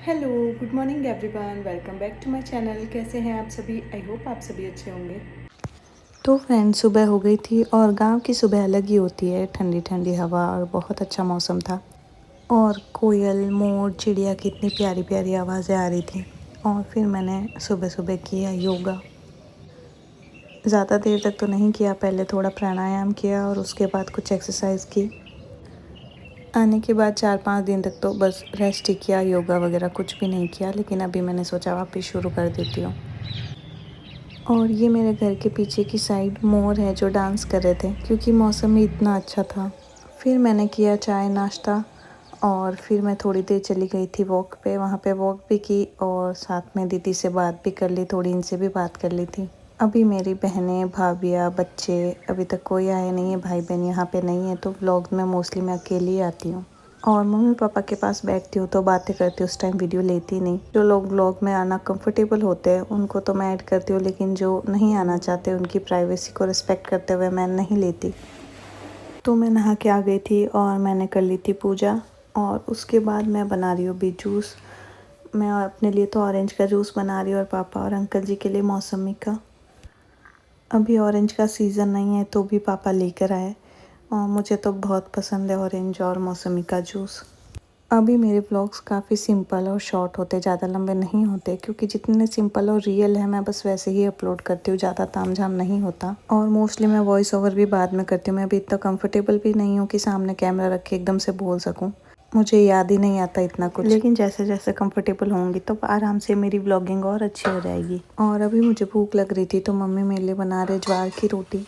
Hello, good morning everyone, welcome back to my channel. कैसे हैं आप सभी? आई होप आप सभी अच्छे होंगे। तो फ्रेंड्स, सुबह हो गई थी और गांव की सुबह अलग ही होती है। ठंडी ठंडी हवा और बहुत अच्छा मौसम था। और कोयल, मोर, चिड़िया की इतनी प्यारी प्यारी आवाज़ें आ रही थी। और फिर मैंने सुबह सुबह किया योगा। ज़्यादा देर तक तो नहीं किया, पहले थोड़ा प्राणायाम किया और उसके बाद कुछ एक्सरसाइज की। आने के बाद 4-5 दिन तक तो बस रेस्ट ही किया, योगा वगैरह कुछ भी नहीं किया। लेकिन अभी मैंने सोचा वापस शुरू कर देती हूँ। और ये मेरे घर के पीछे की साइड मोर है जो डांस कर रहे थे, क्योंकि मौसम ही इतना अच्छा था। फिर मैंने किया चाय नाश्ता और फिर मैं थोड़ी देर चली गई थी वॉक पे। वहाँ पे वॉक भी की और साथ में दीदी से बात भी कर ली, थोड़ी इनसे भी बात कर ली थी। अभी मेरी बहनें, भाभियाँ, बच्चे अभी तक कोई आए नहीं है, भाई बहन यहाँ पे नहीं है। तो व्लॉग में मोस्टली मैं अकेली ही आती हूँ और मम्मी पापा के पास बैठती हूँ तो बातें करती हूँ। उस टाइम वीडियो लेती नहीं। जो लोग व्लॉग में आना कंफर्टेबल होते हैं उनको तो मैं ऐड करती हूँ, लेकिन जो नहीं आना चाहते उनकी प्राइवेसी को रिस्पेक्ट करते हुए मैं नहीं लेती। तो मैं नहा के आ गई थी और मैंने कर ली थी पूजा। और उसके बाद मैं बना रही हूँ अभी जूस। मैं अपने लिए तो ऑरेंज का जूस बना रही हूँ और पापा और अंकल जी के लिए मौसमी का। अभी ऑरेंज का सीज़न नहीं है तो भी पापा लेकर आए और मुझे तो बहुत पसंद है ऑरेंज और मौसमी का जूस। अभी मेरे व्लॉग्स काफ़ी सिंपल और शॉर्ट होते, ज़्यादा लंबे नहीं होते, क्योंकि जितने सिंपल और रियल है मैं बस वैसे ही अपलोड करती हूँ। ज़्यादा तामझाम नहीं होता और मोस्टली मैं वॉइस ओवर भी बाद में करती हूँ। मैं अभी इतना कंफर्टेबल भी नहीं हूँ कि सामने कैमरा रख के एकदम से बोल सकूँ। मुझे याद ही नहीं आता इतना कुछ, लेकिन जैसे जैसे कंफर्टेबल होंगी तो आराम से मेरी व्लॉगिंग और अच्छी हो जाएगी। और अभी मुझे भूख लग रही थी तो मम्मी मेरे लिए बना रहे ज्वार की रोटी।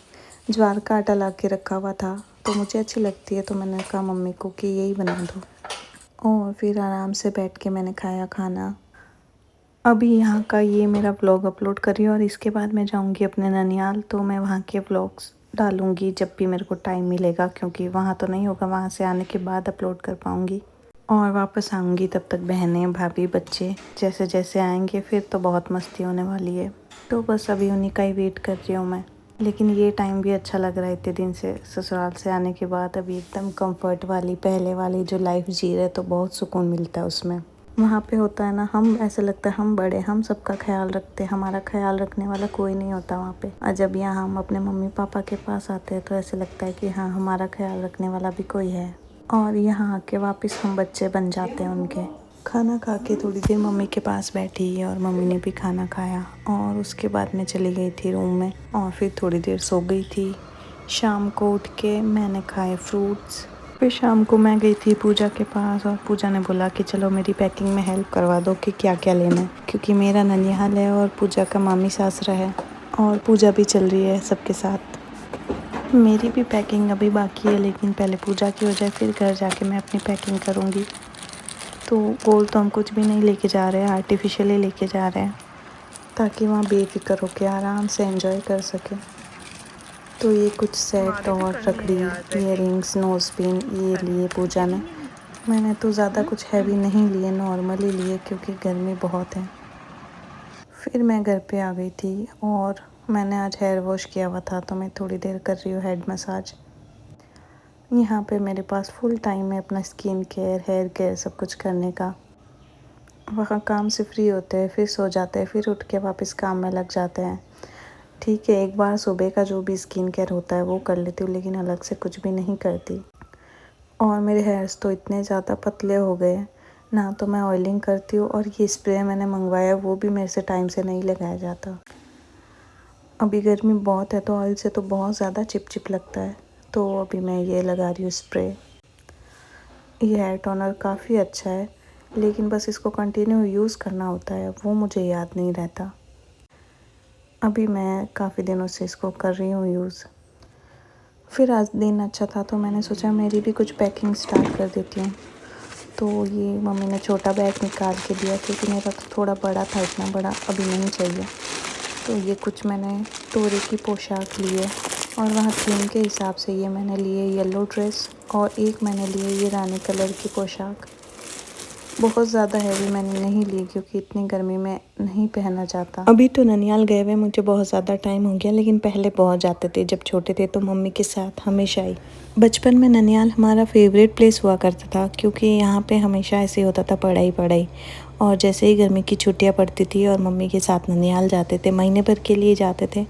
ज्वार का आटा ला के रखा हुआ था तो मुझे अच्छी लगती है, तो मैंने कहा मम्मी को कि यही बना दो। और फिर आराम से बैठ के मैंने खाया खाना। अभी यहाँ का ये मेरा व्लॉग अपलोड कर रही हूँ और इसके बाद मैं जाऊँगी अपने ननियाल, तो मैं वहाँ के व्लॉग्स डालूँगी जब भी मेरे को टाइम मिलेगा, क्योंकि वहाँ तो नहीं होगा, वहाँ से आने के बाद अपलोड कर पाऊँगी। और वापस आऊँगी तब तक बहनें, भाभी, बच्चे जैसे जैसे आएंगे फिर तो बहुत मस्ती होने वाली है। तो बस अभी उन्हीं का ही वेट कर रही हूँ मैं। लेकिन ये टाइम भी अच्छा लग रहा है इतने दिन से ससुराल से आने के बाद। अभी एकदम कंफर्ट वाली पहले वाली जो लाइफ जी रहे तो बहुत सुकून मिलता है उसमें। वहाँ पे होता है ना, हम ऐसे लगता है हम बड़े, हम सबका ख्याल रखते हैं, हमारा ख्याल रखने वाला कोई नहीं होता वहाँ पे। और जब यहाँ हम अपने मम्मी पापा के पास आते हैं तो ऐसे लगता है कि हाँ, हमारा ख्याल रखने वाला भी कोई है। और यहाँ आके वापस हम बच्चे बन जाते हैं उनके। खाना खा के थोड़ी देर मम्मी के पास बैठी और मम्मी ने भी खाना खाया और उसके बाद मैं चली गई थी रूम में और फिर थोड़ी देर सो गई थी। शाम को उठ के मैंने खाए फ्रूट्स। फिर शाम को मैं गई थी पूजा के पास और पूजा ने बोला कि चलो मेरी पैकिंग में हेल्प करवा दो कि क्या क्या लेना है, क्योंकि मेरा ननिहाल है और पूजा का मामी सासरा है और पूजा भी चल रही है सबके साथ। मेरी भी पैकिंग अभी बाकी है, लेकिन पहले पूजा की हो जाए फिर घर जाके मैं अपनी पैकिंग करूँगी। तो गोल्ड तो हम कुछ भी नहीं लेके जा रहे हैं, आर्टिफिशियल ही लेके जा रहे हैं, ताकि वहाँ बेफिक्र होके आराम से एंजॉय कर सकें। तो ये कुछ सेट और रखड़ी, इयररिंग्स, नोज पिन ये लिए पूजा ने। मैंने तो ज़्यादा कुछ हैवी नहीं लिए, नॉर्मल ही लिए, क्योंकि गर्मी बहुत है। फिर मैं घर पे आ गई थी और मैंने आज हेयर वॉश किया हुआ था तो मैं थोड़ी देर कर रही हूँ हेड मसाज। यहाँ पे मेरे पास फुल टाइम है अपना स्किन केयर, हेयर केयर सब कुछ करने का। वहाँ काम से फ्री होते हैं, फिर सो जाते हैं, फिर उठ के वापस काम में लग जाते हैं। ठीक है, एक बार सुबह का जो भी स्किन केयर होता है वो कर लेती हूँ, लेकिन अलग से कुछ भी नहीं करती। और मेरे हेयर्स तो इतने ज़्यादा पतले हो गए ना, तो मैं ऑयलिंग करती हूँ और ये स्प्रे मैंने मंगवाया वो भी मेरे से टाइम से नहीं लगाया जाता। अभी गर्मी बहुत है तो ऑयल से तो बहुत ज़्यादा चिपचिप लगता है, तो अभी मैं ये लगा रही हूँ स्प्रे। ये हेयर टोनर काफ़ी अच्छा है, लेकिन बस इसको कंटिन्यू यूज़ करना होता है, वो मुझे याद नहीं रहता। अभी मैं काफ़ी दिनों से इसको कर रही हूँ यूज़। फिर आज दिन अच्छा था तो मैंने सोचा मेरी भी कुछ पैकिंग स्टार्ट कर देती हूँ। तो ये मम्मी ने छोटा बैग निकाल के दिया, क्योंकि मेरा तो थोड़ा बड़ा था, इतना बड़ा अभी नहीं चाहिए। तो ये कुछ मैंने तोरे की पोशाक ली है और वहाँ थीम के हिसाब से ये मैंने लिए येलो ड्रेस और एक मैंने लिए ये रानी कलर की पोशाक। बहुत ज़्यादा हैवी मैंने नहीं ली, क्योंकि इतनी गर्मी में नहीं पहना जाता। अभी तो ननियाल गए हुए मुझे बहुत ज़्यादा टाइम हो गया, लेकिन पहले बहुत जाते थे। जब छोटे थे तो मम्मी के साथ हमेशा ही। बचपन में ननिहाल हमारा फेवरेट प्लेस हुआ करता था क्योंकि यहाँ पे हमेशा ऐसे होता था पढ़ाई पढ़ाई। और जैसे ही गर्मी की छुट्टियाँ पड़ती थी और मम्मी के साथ ननिहाल जाते थे, महीने भर के लिए जाते थे।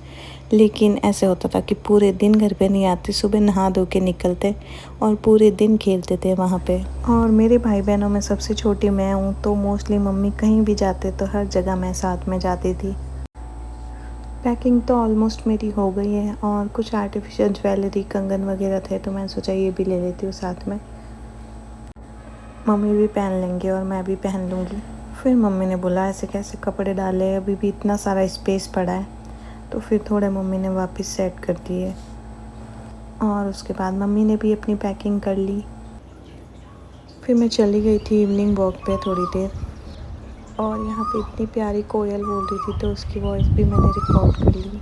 लेकिन ऐसे होता था कि पूरे दिन घर पे नहीं आते, सुबह नहा धो के निकलते और पूरे दिन खेलते थे वहाँ पे। और मेरे भाई बहनों में सबसे छोटी मैं हूँ, तो मोस्टली मम्मी कहीं भी जाते तो हर जगह मैं साथ में जाती थी। पैकिंग तो ऑलमोस्ट मेरी हो गई है और कुछ आर्टिफिशियल ज्वेलरी, कंगन वगैरह थे तो मैं सोचा ये भी ले लेती हूँ साथ में। मम्मी भी पहन लेंगे और मैं भी पहन लूँगी। फिर मम्मी ने बोला ऐसे कैसे कपड़े डाले, अभी भी इतना सारा स्पेस पड़ा है। तो फिर थोड़े मम्मी ने वापस सेट कर दिए और उसके बाद मम्मी ने भी अपनी पैकिंग कर ली। फिर मैं चली गई थी इवनिंग वॉक पे थोड़ी देर, और यहाँ पे इतनी प्यारी कोयल बोल रही थी तो उसकी वॉइस भी मैंने रिकॉर्ड कर ली।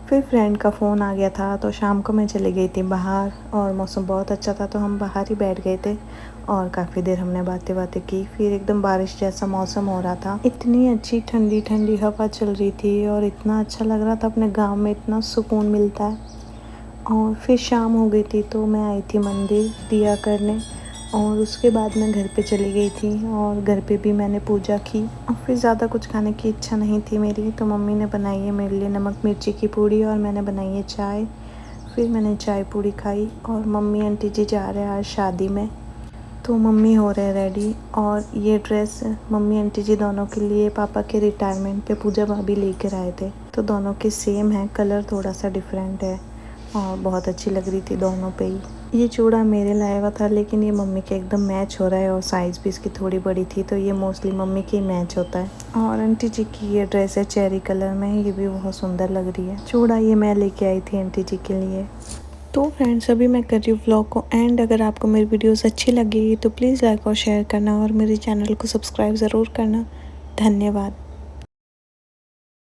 फिर फ्रेंड का फ़ोन आ गया था तो शाम को मैं चली गई थी बाहर, और मौसम बहुत अच्छा था तो हम बाहर ही बैठ गए थे और काफ़ी देर हमने बातें बातें की। फिर एकदम बारिश जैसा मौसम हो रहा था, इतनी अच्छी ठंडी ठंडी हवा चल रही थी और इतना अच्छा लग रहा था। अपने गांव में इतना सुकून मिलता है। और फिर शाम हो गई थी तो मैं आई थी मंदिर दिया करने, और उसके बाद मैं घर पे चली गई थी और घर पे भी मैंने पूजा की। और फिर ज़्यादा कुछ खाने की इच्छा नहीं थी मेरी, तो मम्मी ने बनाई है मेरे लिए नमक मिर्ची की पूड़ी और मैंने बनाई है चाय। फिर मैंने चाय पूड़ी खाई और मम्मी आंटी जी जा रहे हैं आज शादी में, तो मम्मी हो रहे रेडी। और ये ड्रेस मम्मी आंटी जी दोनों के लिए पापा के रिटायरमेंट पे पूजा भाभी लेकर आए थे, तो दोनों के सेम है, कलर थोड़ा सा डिफरेंट है और बहुत अच्छी लग रही थी दोनों पे ही। ये चूड़ा मेरे लाया हुआ था लेकिन ये मम्मी के एकदम मैच हो रहा है और साइज़ भी इसकी थोड़ी बड़ी थी, तो ये मोस्टली मम्मी के ही मैच होता है। और आंटी जी की ये ड्रेस है चेरी कलर में, ये भी बहुत सुंदर लग रही है। चूड़ा ये मैं लेके आई थी आंटी जी के लिए। तो फ्रेंड्स अभी मैं कर रही हूँ व्लॉग को एंड। अगर आपको मेरी वीडियोस अच्छी लगी तो प्लीज़ लाइक और शेयर करना और मेरे चैनल को सब्सक्राइब ज़रूर करना। धन्यवाद।